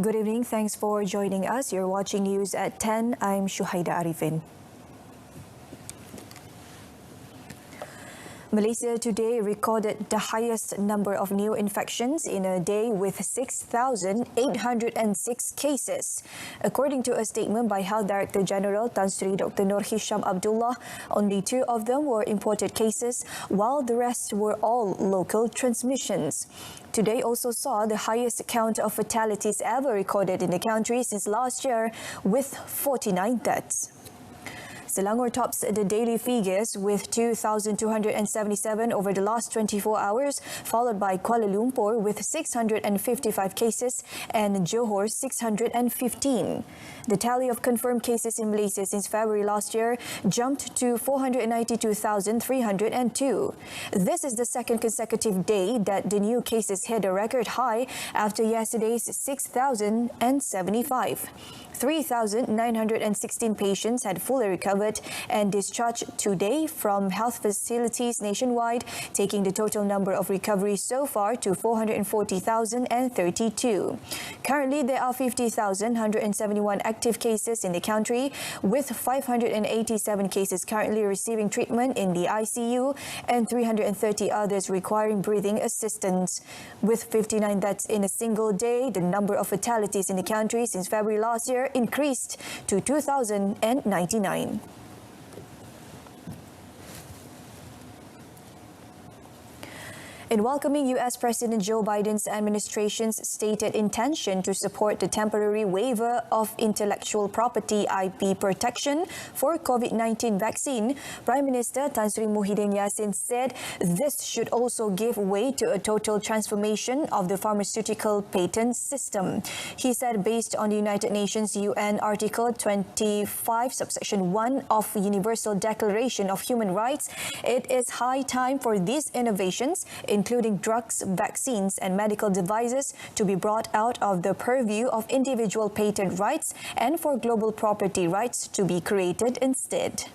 Good evening. Thanks for joining us. You're watching News at 10. I'm Shuhaida Arifin. Malaysia today recorded the highest number of new infections in a day with 6,806 cases. According to a statement by Health Director General Tan Sri Dr. Nur Hisham Abdullah, only 2 of them were imported cases, while the rest were all local transmissions. Today also saw the highest count of fatalities ever recorded in the country since last year, with 49 deaths. Selangor tops the daily figures with 2,277 over the last 24 hours, followed by Kuala Lumpur with 655 cases and Johor 615. The tally of confirmed cases in Malaysia since February last year jumped to 492,302. This is the second consecutive day that the new cases hit a record high after yesterday's 6,075. 3,916 patients had fully recovered and discharged today from health facilities nationwide, taking the total number of recoveries so far to 440,032. Currently, there are 50,171 active cases in the country, with 587 cases currently receiving treatment in the ICU and 330 others requiring breathing assistance. With 59 deaths in a single day, the number of fatalities in the country since February last year increased to 2,099. In welcoming U.S. President Joe Biden's administration's stated intention to support the temporary waiver of intellectual property IP protection for COVID-19 vaccine, Prime Minister Tan Sri Muhyiddin Yassin said this should also give way to a total transformation of the pharmaceutical patent system. He said based on the United Nations UN Article 25, subsection 1 of Universal Declaration of Human Rights, it is high time for these innovations, including drugs, vaccines and medical devices, to be brought out of the purview of individual patent rights and for global property rights to be created instead.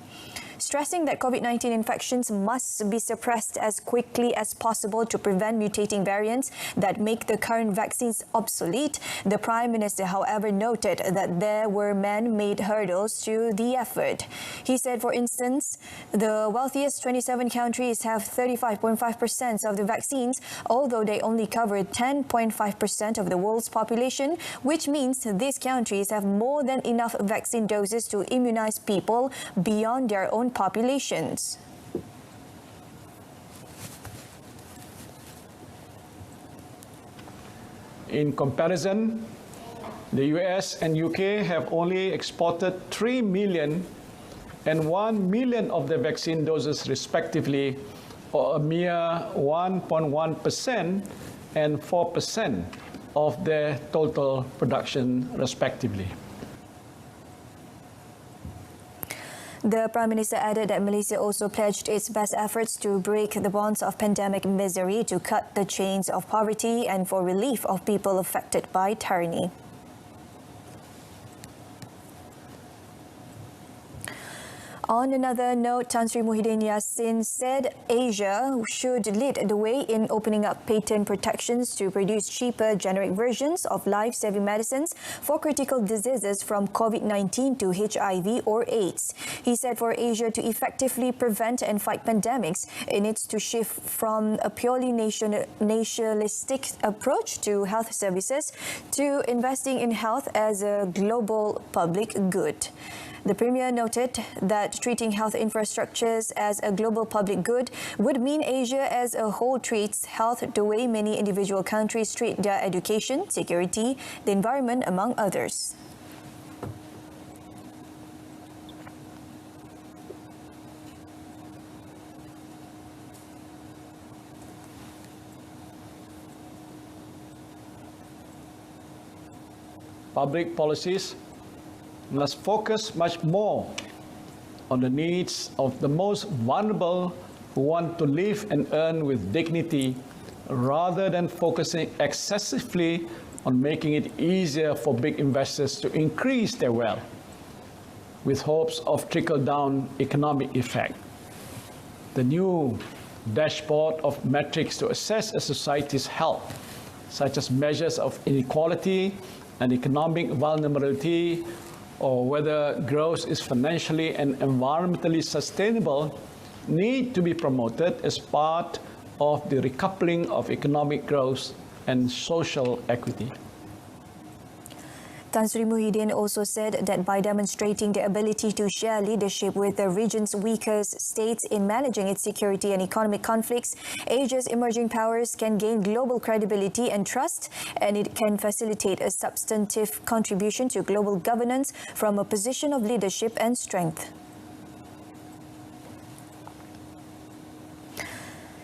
Stressing that COVID-19 infections must be suppressed as quickly as possible to prevent mutating variants that make the current vaccines obsolete, the Prime Minister, however, noted that there were man-made hurdles to the effort. He said, for instance, the wealthiest 27 countries have 35.5% of the vaccines, although they only cover 10.5% of the world's population, which means these countries have more than enough vaccine doses to immunize people beyond their own populations. In comparison, the US and UK have only exported 3 million and 1 million of the vaccine doses respectively, or a mere 1.1% and 4% of their total production respectively. The Prime Minister added that Malaysia also pledged its best efforts to break the bonds of pandemic misery, to cut the chains of poverty and for relief of people affected by tyranny. On another note, Tan Sri Muhyiddin Yassin said Asia should lead the way in opening up patent protections to produce cheaper generic versions of life-saving medicines for critical diseases from COVID-19 to HIV or AIDS. He said for Asia to effectively prevent and fight pandemics, it needs to shift from a purely nationalistic approach to health services to investing in health as a global public good. The Premier noted that treating health infrastructures as a global public good would mean Asia as a whole treats health the way many individual countries treat their education, security, the environment, among others. Public policies must focus much more on the needs of the most vulnerable who want to live and earn with dignity, rather than focusing excessively on making it easier for big investors to increase their wealth, with hopes of trickle-down economic effect. The new dashboard of metrics to assess a society's health, such as measures of inequality, and economic vulnerability, or whether growth is financially and environmentally sustainable, need to be promoted as part of the recoupling of economic growth and social equity. Tan Sri Muhyiddin also said that by demonstrating the ability to share leadership with the region's weakest states in managing its security and economic conflicts, Asia's emerging powers can gain global credibility and trust, and it can facilitate a substantive contribution to global governance from a position of leadership and strength.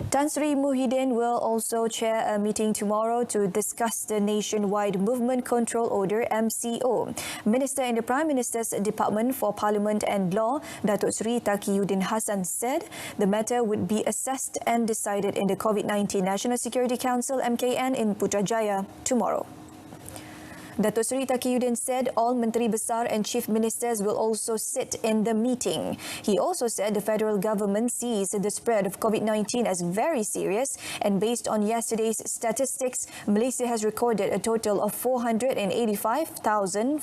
Tan Sri Muhyiddin will also chair a meeting tomorrow to discuss the Nationwide Movement Control Order (MCO). Minister in the Prime Minister's Department for Parliament and Law, Datuk Sri Taqiyuddin Hassan, said the matter would be assessed and decided in the COVID-19 National Security Council (MKN) in Putrajaya tomorrow. Datuk Sri Taqiyuddin said all Menteri Besar and Chief Ministers will also sit in the meeting. He also said the federal government sees the spread of COVID-19 as very serious, and based on yesterday's statistics, Malaysia has recorded a total of 485,496,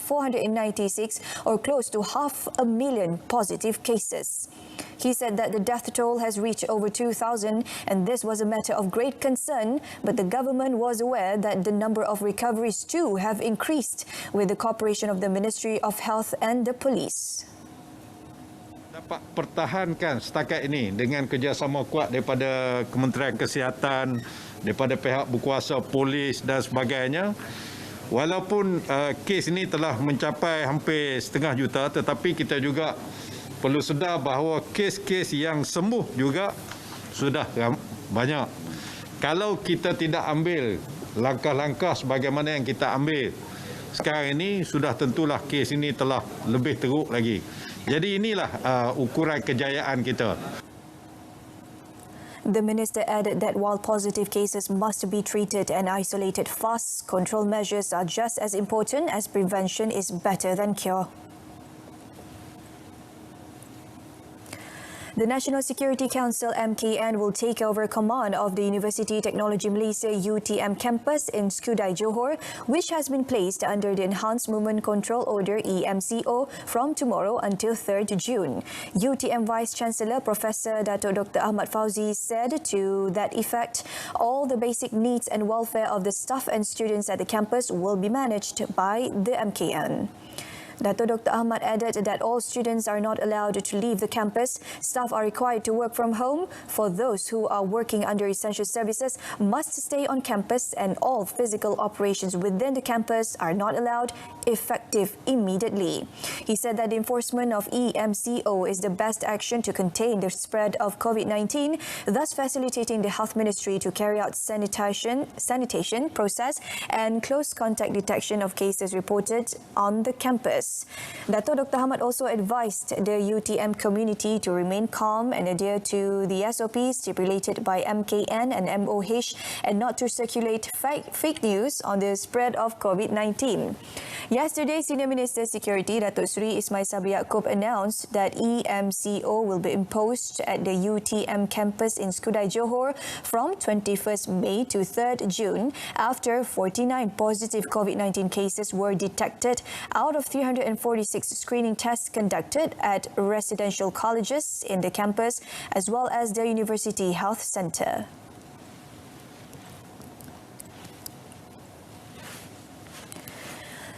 or close to 500,000 positive cases. He said that the death toll has reached over 2,000, and this was a matter of great concern, but the government was aware that the number of recoveries too have increased with the cooperation of the Ministry of Health and the police. Dapat pertahankan setakat ini dengan kerjasama kuat daripada Kementerian Kesihatan, daripada pihak berkuasa polis dan sebagainya. Walaupun kes ini telah mencapai hampir 500,000 juta, tetapi kita juga perlu sedar bahawa kes-kes yang sembuh juga sudah banyak. Kalau kita tidak ambil langkah-langkah sebagaimana yang kita ambil sekarang ini, sudah tentulah kes ini telah lebih teruk lagi. Jadi inilah ukuran kejayaan kita. The minister added that while positive cases must be treated and isolated fast, control measures are just as important, as prevention is better than cure. The National Security Council (MKN) will take over command of the University Technology Malaysia UTM campus in Skudai, Johor, which has been placed under the Enhanced Movement Control Order (EMCO) from tomorrow until 3rd June. UTM Vice Chancellor Professor Dato Dr. Ahmad Fauzi said to that effect, all the basic needs and welfare of the staff and students at the campus will be managed by the MKN. Dato Dr. Ahmad added that all students are not allowed to leave the campus. Staff are required to work from home. For those who are working under essential services must stay on campus, and all physical operations within the campus are not allowed, effective immediately. He said that the enforcement of EMCO is the best action to contain the spread of COVID-19, thus facilitating the Health Ministry to carry out sanitation process and close contact detection of cases reported on the campus. Dato Dr. Ahmad also advised the UTM community to remain calm and adhere to the SOPs stipulated by MKN and MOH, and not to circulate fake news on the spread of COVID-19. Yesterday, Senior Minister Security Datuk Sri Ismail Sabri Yaakob announced that EMCO will be imposed at the UTM campus in Skudai, Johor from 21st May to 3rd June after 49 positive COVID-19 cases were detected out of 346 screening tests conducted at residential colleges in the campus as well as the University Health Centre.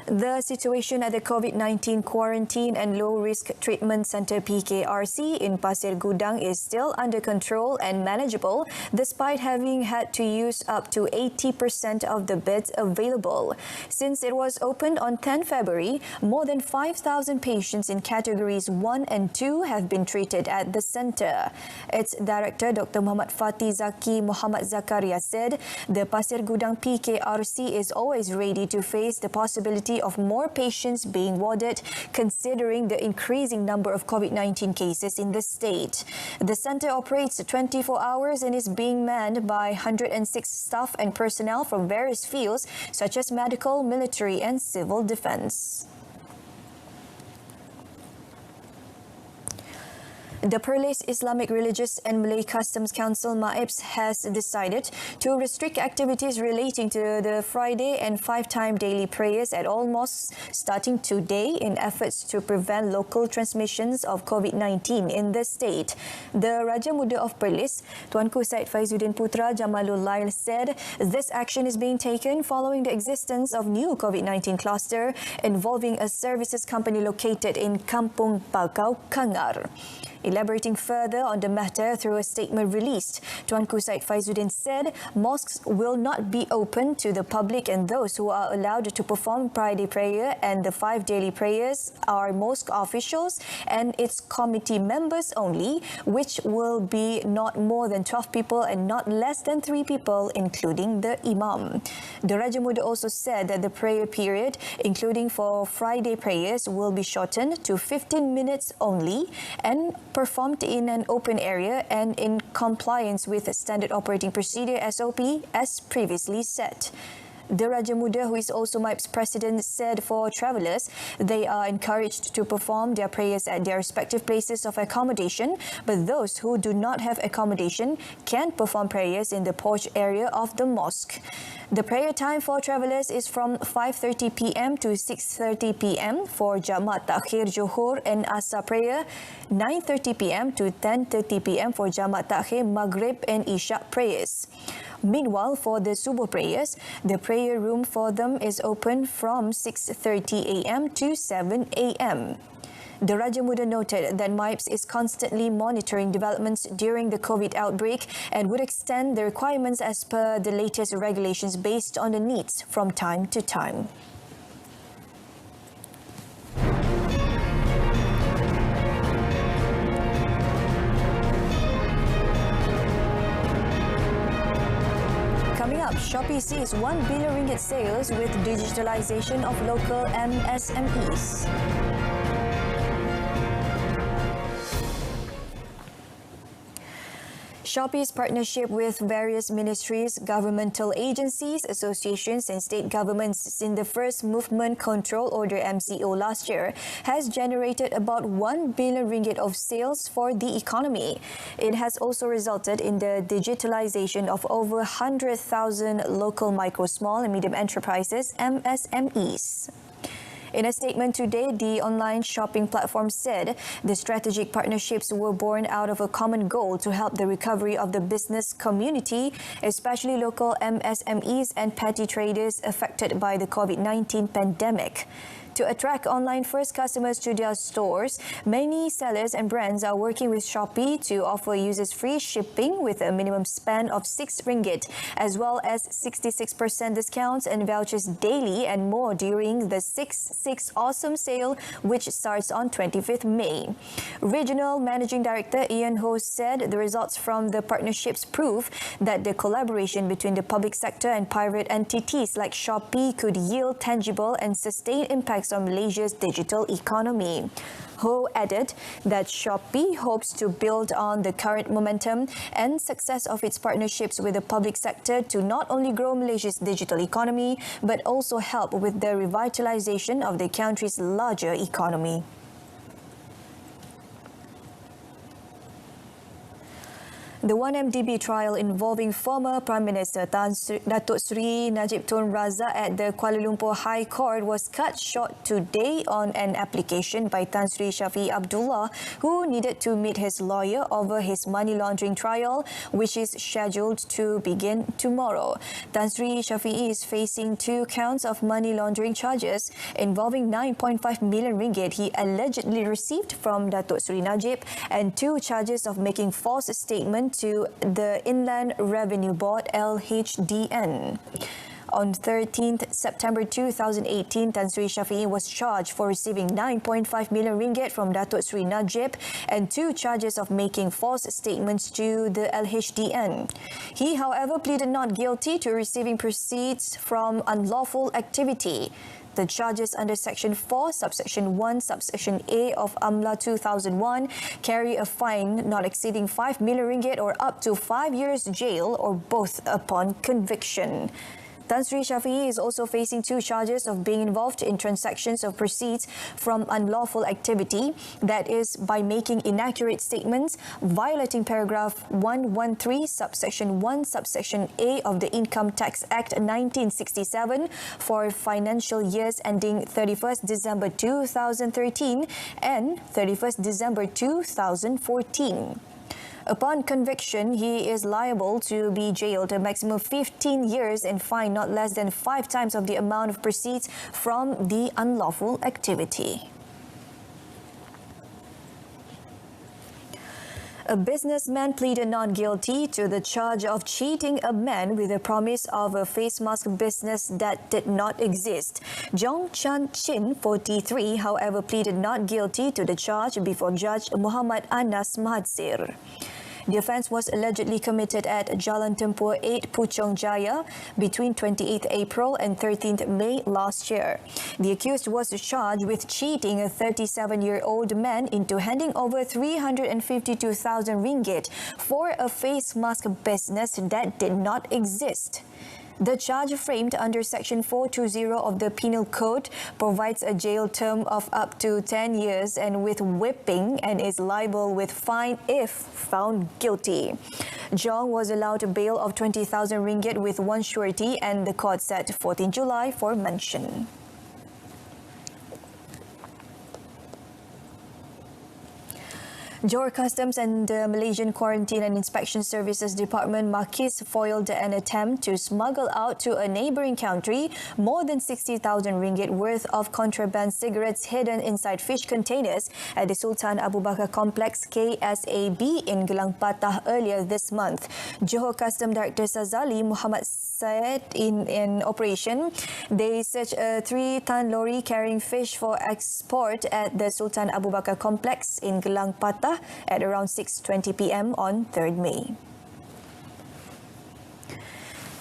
The situation at the COVID-19 Quarantine and Low Risk Treatment Centre PKRC in Pasir Gudang is still under control and manageable, despite having had to use up to 80% of the beds available. Since it was opened on 10 February, more than 5,000 patients in categories 1 and 2 have been treated at the centre. Its director, Dr. Muhammad Fatih Zaki Muhammad Zakaria, said the Pasir Gudang PKRC is always ready to face the possibility of more patients being warded, considering the increasing number of COVID-19 cases in the state. The centre operates 24 hours and is being manned by 106 staff and personnel from various fields such as medical, military and civil defence. The Perlis Islamic Religious and Malay Customs Council MAIPS has decided to restrict activities relating to the Friday and 5-time daily prayers at all mosques starting today in efforts to prevent local transmissions of COVID-19 in the state. The Raja Muda of Perlis, Tuanku Syed Faizuddin Putra Jamalul Lail, said this action is being taken following the existence of new COVID-19 cluster involving a services company located in Kampung Bakau, Kangar. Elaborating further on the matter through a statement released, Tuanku Syed Faizuddin said mosques will not be open to the public, and those who are allowed to perform Friday prayer and the 5 daily prayers are mosque officials and its committee members only, which will be not more than 12 people and not less than 3 people, including the imam. The Raja Muda also said that the prayer period, including for Friday prayers, will be shortened to 15 minutes only and performed in an open area and in compliance with the Standard Operating Procedure SOP as previously set. The Raja Muda, who is also MAIP's president, said for travellers, they are encouraged to perform their prayers at their respective places of accommodation, but those who do not have accommodation can perform prayers in the porch area of the mosque. The prayer time for travellers is from 5:30 p.m. to 6:30 p.m. for Jamaat Takhir Johor and Asar prayer, 9:30 p.m. to 10:30 p.m. for Jamaat Takhir Maghrib and Ishaq prayers. Meanwhile, for the Subuh prayers, the prayer room for them is open from 6:30 a.m. to 7 a.m. The Raja Muda noted that MAIPS is constantly monitoring developments during the COVID outbreak and would extend the requirements as per the latest regulations based on the needs from time to time. Coming up, Shopee sees 1 billion ringgit sales with digitalization of local MSMEs. Shopee's partnership with various ministries, governmental agencies, associations and state governments in the First Movement Control Order MCO last year has generated about 1 billion ringgit of sales for the economy. It has also resulted in the digitalization of over 100,000 local micro, small and medium enterprises, MSMEs. In a statement today, the online shopping platform said the strategic partnerships were born out of a common goal to help the recovery of the business community, especially local MSMEs and petty traders affected by the COVID-19 pandemic. To attract online-first customers to their stores, many sellers and brands are working with Shopee to offer users free shipping with a minimum spend of 6 ringgit, as well as 66% discounts and vouchers daily and more during the 6/6 Awesome Sale, which starts on 25th May. Regional Managing Director Ian Ho said the results from the partnerships prove that the collaboration between the public sector and private entities like Shopee could yield tangible and sustained impacts on Malaysia's digital economy. Ho added that Shopee hopes to build on the current momentum and success of its partnerships with the public sector to not only grow Malaysia's digital economy but also help with the revitalization of the country's larger economy. The 1MDB trial involving former Prime Minister Datuk Seri Najib Tun Razak at the Kuala Lumpur High Court was cut short today on an application by Tan Sri Shafiee Abdullah, who needed to meet his lawyer over his money laundering trial, which is scheduled to begin tomorrow. Tan Sri Shafiee is facing 2 counts of money laundering charges involving 9.5 million ringgit he allegedly received from Datuk Seri Najib and 2 charges of making false statement to the Inland Revenue Board LHDN. On 13th September 2018, Tan Sri Shafiee was charged for receiving 9.5 million ringgit from Datuk Seri Najib and 2 charges of making false statements to the LHDN. He, however, pleaded not guilty to receiving proceeds from unlawful activity. The charges under Section 4, Subsection 1, Subsection A of AMLA 2001 carry a fine not exceeding 5 million ringgit or up to 5 years jail or both upon conviction. Tan Sri Shafi'i is also facing 2 charges of being involved in transactions of proceeds from unlawful activity, that is, by making inaccurate statements, violating paragraph 113, subsection 1, subsection A of the Income Tax Act 1967 for financial years ending 31st December 2013 and 31st December 2014. Upon conviction, he is liable to be jailed a maximum of 15 years and fined not less than 5 times of the amount of proceeds from the unlawful activity. A businessman pleaded not guilty to the charge of cheating a man with the promise of a face mask business that did not exist. Jong Chan Chin, 43, however, pleaded not guilty to the charge before Judge Muhammad Anas Mahathir. The offence was allegedly committed at Jalan Tempur 8, Puchong Jaya between 28th April and 13th May last year. The accused was charged with cheating a 37-year-old man into handing over 352,000 ringgit for a face mask business that did not exist. The charge, framed under Section 420 of the Penal Code, provides a jail term of up to 10 years and with whipping, and is liable with fine if found guilty. Jong was allowed a bail of 20,000 ringgit with one surety, and the court set 14 July for mention. Johor Customs and the Malaysian Quarantine and Inspection Services Department Makis foiled an attempt to smuggle out to a neighbouring country more than 60,000 ringgit worth of contraband cigarettes hidden inside fish containers at the Sultan Abu Bakar Complex KSAB in Gelang Patah earlier this month. Johor Customs Director Sazali Muhammad said in operation, they searched a 3-ton lorry carrying fish for export at the Sultan Abu Bakar Complex in Gelang Patah at around 6:20 p.m. on 3rd May.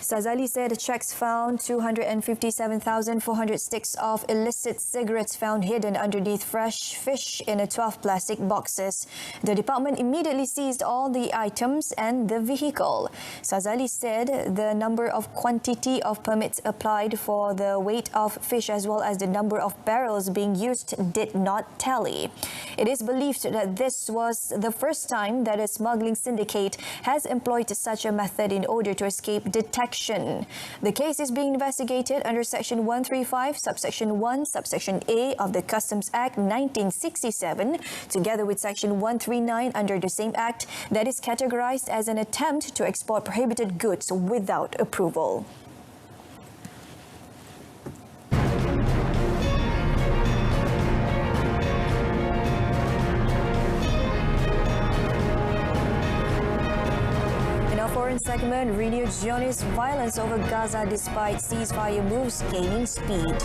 Sazali said checks found 257,400 sticks of illicit cigarettes found hidden underneath fresh fish in 12 plastic boxes. The department immediately seized all the items and the vehicle. Sazali said the number of quantity of permits applied for the weight of fish as well as the number of barrels being used did not tally. It is believed that this was the first time that a smuggling syndicate has employed such a method in order to escape detection. The case is being investigated under Section 135, Subsection 1, Subsection A of the Customs Act 1967, together with Section 139 under the same Act, that is categorized as an attempt to export prohibited goods without approval. Foreign segment, renewed Zionist violence over Gaza despite ceasefire moves gaining speed.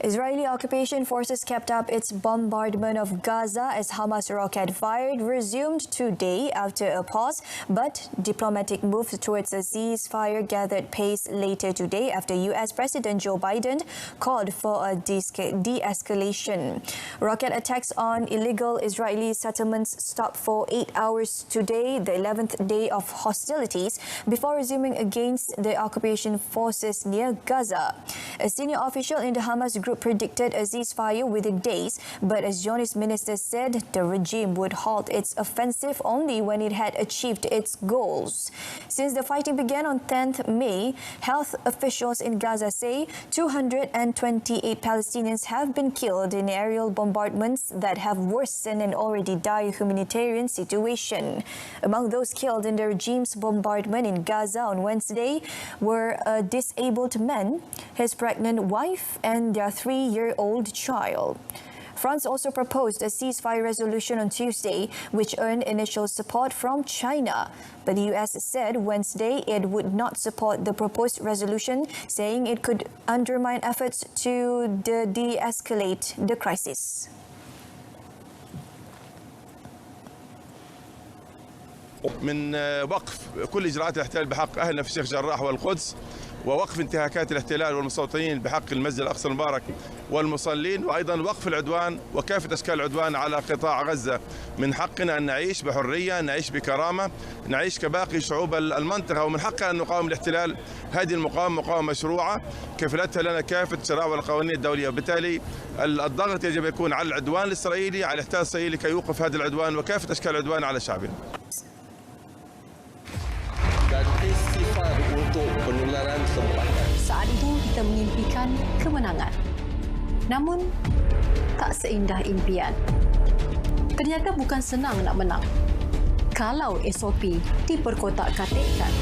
Israeli occupation forces kept up its bombardment of Gaza as Hamas rocket fired resumed today after a pause, but diplomatic moves towards a ceasefire gathered pace later today after US President Joe Biden called for a de-escalation. Rocket attacks on illegal Israeli settlements stopped for 8 hours today, the 11th day of hostilities, before resuming against the occupation forces near Gaza. A senior official in the Hamas group predicted a ceasefire within days, but a Zionist minister said the regime would halt its offensive only when it had achieved its goals. Since the fighting began on 10th May, health officials in Gaza say 228 Palestinians have been killed in aerial bombardments that have worsened an already dire humanitarian situation. Among those killed in the regime's bombardment in Gaza on Wednesday were a disabled man, his pregnant wife, and their 3-year-old child. France also proposed a ceasefire resolution on Tuesday, which earned initial support from China. But the US said Wednesday it would not support the proposed resolution, saying it could undermine efforts to de-escalate the crisis. من وقف كل إجراءات الاحتلال بحق أهلنا في الشيخ جراح والقدس ووقف انتهاكات الاحتلال والمستوطنين بحق المسجد الأقصى المبارك والمصلين، وأيضا وقف العدوان وكافة أشكال العدوان على قطاع غزة. من حقنا أن نعيش بحرية، نعيش بكرامة، نعيش كباقي شعوب المنطقة، ومن حقنا أن نقاوم الاحتلال. هذه المقاومة مقاومة مشروعة كفلتها لنا كافة الشرائع والقوانين الدولية، وبالتالي الضغط يجب أن يكون على العدوان الإسرائيلي، على الاحتلال الإسرائيلي كي يوقف هذا العدوان وكافة أشكال العدوان على شعبنا. Untuk penularan tempatan. Saat itu kita mengimpikan kemenangan. Namun, tak seindah impian. Ternyata bukan senang nak menang. Kalau SOP diperkotak-katikkan.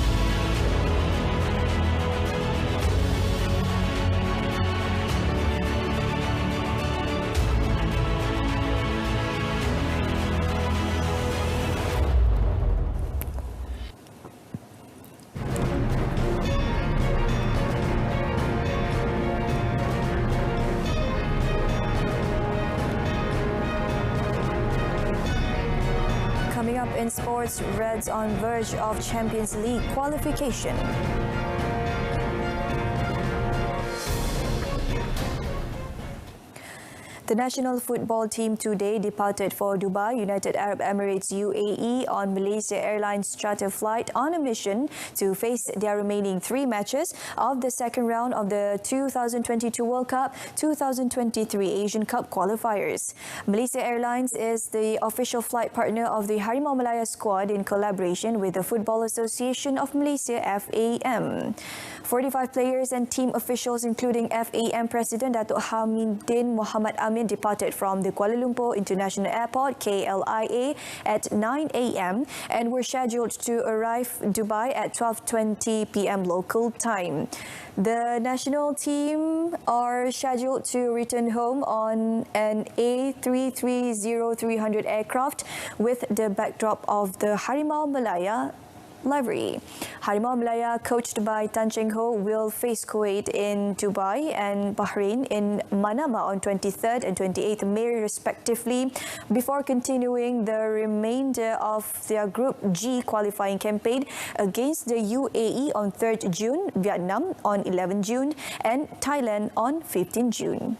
Coming up in sports, Reds on verge of Champions League qualification. The national football team today departed for Dubai, United Arab Emirates UAE on Malaysia Airlines charter flight on a mission to face their remaining 3 matches of the second round of the 2022 World Cup 2023 Asian Cup qualifiers. Malaysia Airlines is the official flight partner of the Harimau Malaya squad in collaboration with the Football Association of Malaysia FAM. 45 players and team officials, including FAM President Datuk Hamidin Muhammad Amin, departed from the Kuala Lumpur International Airport KLIA at 9 a.m. and were scheduled to arrive Dubai at 12:20 p.m. local time. The national team are scheduled to return home on an A330-300 aircraft with the backdrop of the Harimau Malaya livery. Harimau Malaya, coached by Tan Cheng Ho, will face Kuwait in Dubai and Bahrain in Manama on 23rd and 28th May respectively, before continuing the remainder of their Group G qualifying campaign against the UAE on 3rd June, Vietnam on 11 June and Thailand on 15 June.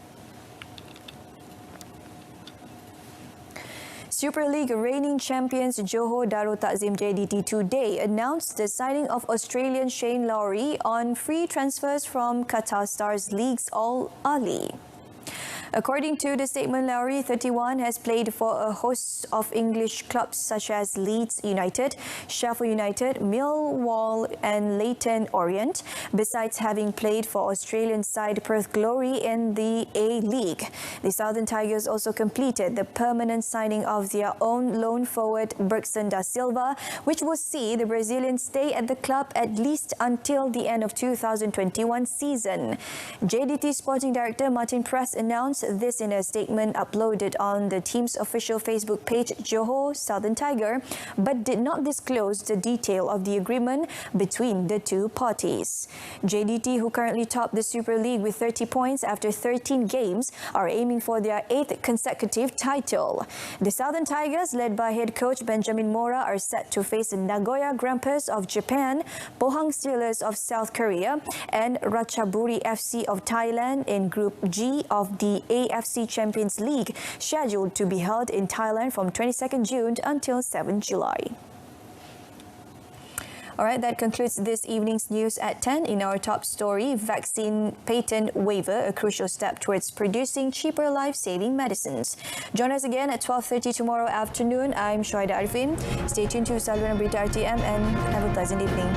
Super League reigning champions Johor Darul Takzim JDT today announced the signing of Australian Shane Lowry on free transfers from Qatar Stars League's Al Ahly. According to the statement, Lowry, 31, has played for a host of English clubs such as Leeds United, Sheffield United, Millwall and Leyton Orient, besides having played for Australian side Perth Glory in the A-League. The Southern Tigers also completed the permanent signing of their own lone forward Bergson da Silva, which will see the Brazilian stay at the club at least until the end of 2021 season. JDT Sporting Director Martin Press announced this in a statement uploaded on the team's official Facebook page, Johor Southern Tiger, but did not disclose the detail of the agreement between the two parties. JDT, who currently top the Super League with 30 points after 13 games, are aiming for their 8th consecutive title. The Southern Tigers, led by head coach Benjamin Mora, are set to face the Nagoya Grampus of Japan, Pohang Steelers of South Korea, and Ratchaburi FC of Thailand in Group G of the AFC Champions League, scheduled to be held in Thailand from 22nd June until 7 July. All right, that concludes this evening's news at 10. In our top story, vaccine patent waiver, a crucial step towards producing cheaper life-saving medicines. Join us again at 12:30 tomorrow afternoon. I'm Shoaida Arifin. Stay tuned to Saluran Berita RTM and have a pleasant evening.